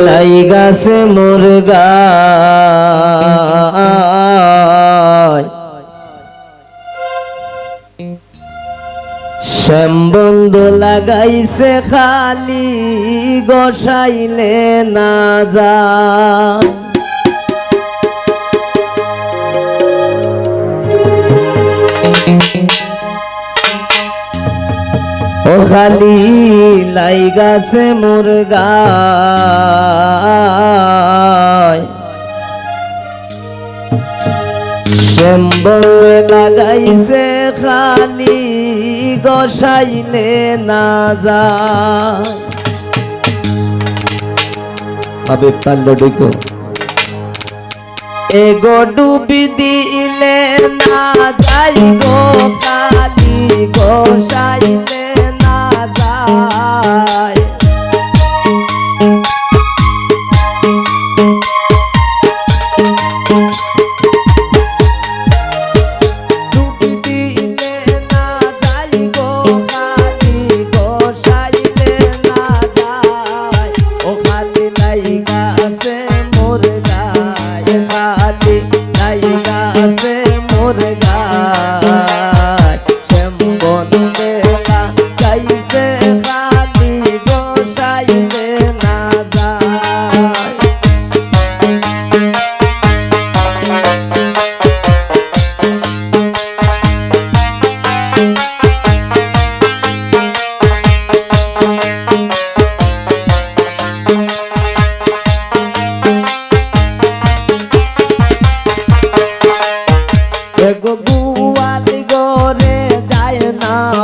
লাইগাছে মুরগা শ্যামবন্ধু লাগাইছে খালি গোসাইলে না যা ও খালি লাইগাছে মুরগা শ্যামবন্ধু লাগাইছে খালি গোসাইলে না যায় আবে পাল্লো ডিকো এগো ডুবি দিলে না যাই গো খালি গোসাইলে না যায়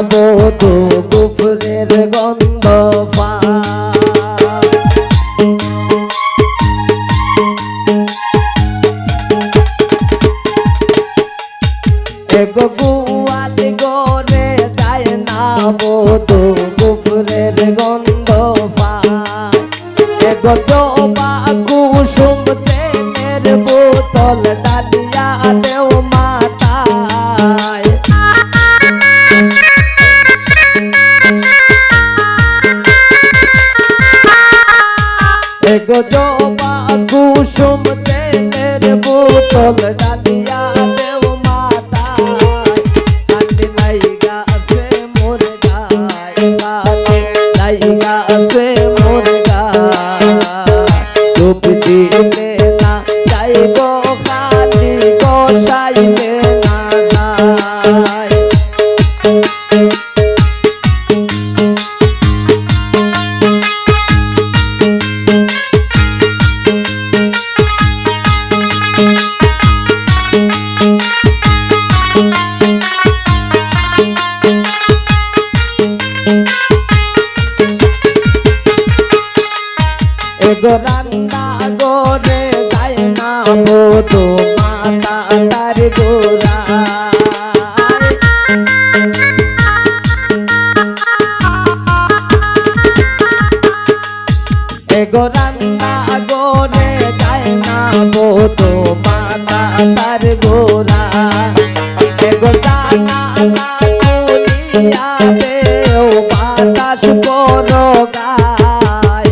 বধূ গুফরের গন্ধ গুয়াল গরে যায় না বধূ গুফরের গন্ধ জবা কুসুম তেলের বোতল ডালিয়া দেও মাতায় জবা কুসুম তেলের বোতল ডালিয়া দেও মাতায় কান্দি লাইগা আছে মোর গায় লাইগা আছে মোর গায় ডুব দিলে না যাইব খালি গোসাইলে না যায় রান্না গরে যায় না বধূ মাতা তার গোরা রান্না গরে যায় না বধূ মাতা তার গোরা জানা না দুনিয়া দেও বাতাস করো গায়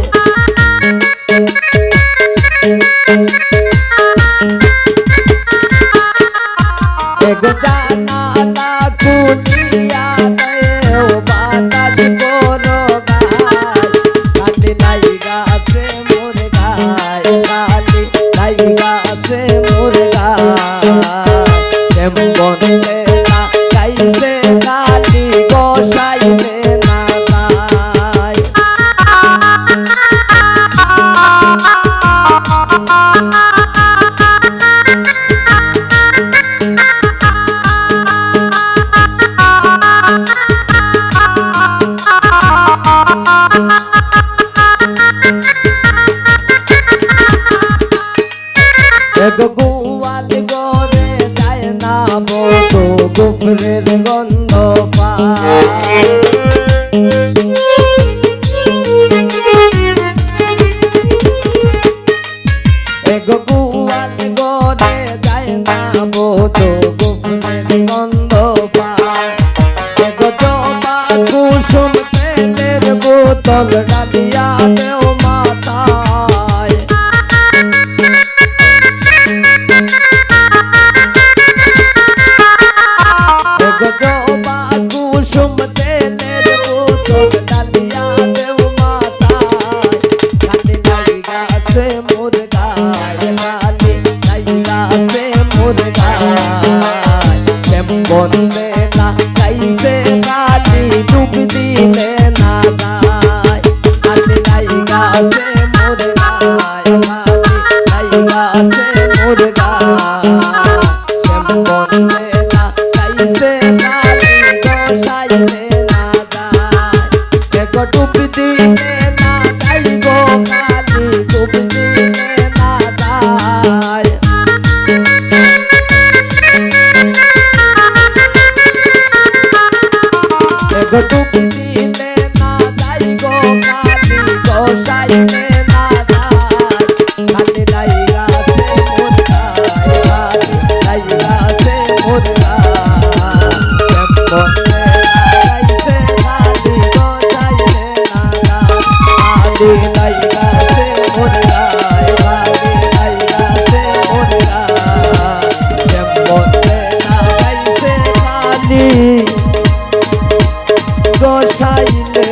জানা না দুনিয়া দেও বাতাস করো গায় কালি লাইগা আছে মোর গায় কালি লাইগা আছে মোর গায় কেমন লেলা গাইছে খালি গোসাইলে না যায় গুয়াল গরে যায় না বধূ গুফরের গন্ধ পায় গুয়াল গরে যায় না বধূ গুফরের গন্ধ পায় জবা কুসুম তেলের বোতল ডালিয়া দেও মাতা আপনি গোসাইলে